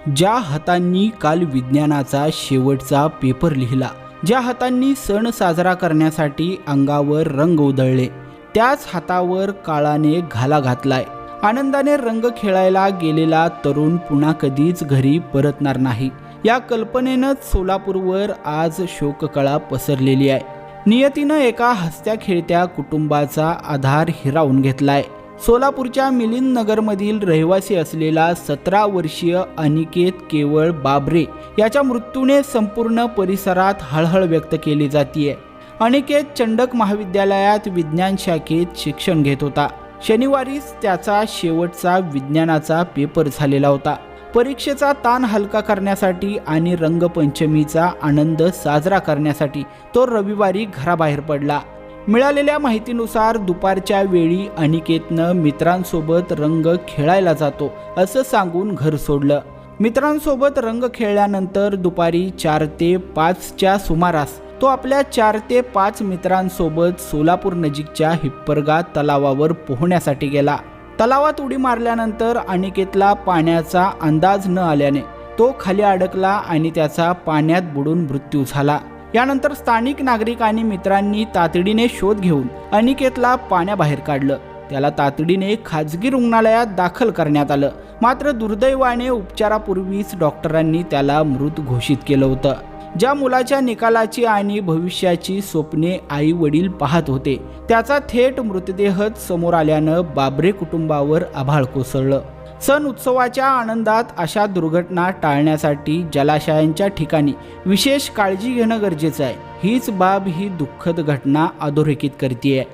ज्या हातांनी काल विज्ञानाचा शेवटचा पेपर लिहिला, ज्या हातांनी सण साजरा करण्यासाठी अंगावर रंग उधळले, त्याच हातावर काळाने घाला घातलाय। आनंदाने रंग खेळायला गेलेला तरुण पुन्हा कधीच घरी परतणार नाही, या कल्पनेनंच सोलापूरवर आज शोककळा पसरलेली आहे। नियतीनं एका हसत्या खेळत्या कुटुंबाचा आधार हिरावून घेतलाय। सोलापूरच्या मिलिंद नगरमधील रहिवासी असलेला 17 वर्षीय अनिकेत केवळ बाबरे याच्या मृत्यूने संपूर्ण परिसरात हळहळ व्यक्त केली जातीये। अनिकेत चंडक महाविद्यालयात विज्ञान शाखेत शिक्षण घेत होता। शनिवारीच त्याचा शेवटचा विज्ञानाचा पेपर झालेला होता। परीक्षेचा ताण हलका करण्यासाठी आणि रंगपंचमीचा आनंद साजरा करण्यासाठी तो रविवारी घराबाहेर पडला। मिळालेल्या माहितीनुसार दुपारच्या वेळी अनिकेतनं मित्रांसोबत रंग खेळायला जातो असं सांगून घर सोडलं। मित्रांसोबत रंग खेळल्यानंतर दुपारी 4 ते 5च्या सुमारास तो आपल्या 4 ते 5 मित्रांसोबत सोलापूर नजीकच्या हिप्परगा तलावावर पोहण्यासाठी गेला। तलावात उडी मारल्यानंतर अनिकेतला पाण्याचा अंदाज न आल्याने तो खाली अडकला आणि त्याचा पाण्यात बुडून मृत्यू झाला। यानंतर स्थानिक नागरिक आणि मित्रांनी तातडीने शोध घेऊन अनिकेतला पाण्याबाहेर काढलं। त्याला तातडीने खाजगी रुग्णालयात दाखल करण्यात आलं, मात्र दुर्दैवाने उपचारापूर्वीच डॉक्टरांनी त्याला मृत घोषित केलं होतं। ज्या मुलाच्या निकालाची आणि भविष्याची स्वप्ने आई वडील पाहत होते, त्याचा थेट मृतदेहच समोर आल्यानं बाबरे कुटुंबावर आभाळ कोसळलं। सण उत्सवाच्या आनंदात अशा दुर्घटना टाळण्यासाठी जलाशयांच्या ठिकाणी विशेष काळजी घेणं गरजेचं आहे। हीच बाब ही दुःखद घटना अधोरेखित करते आहे।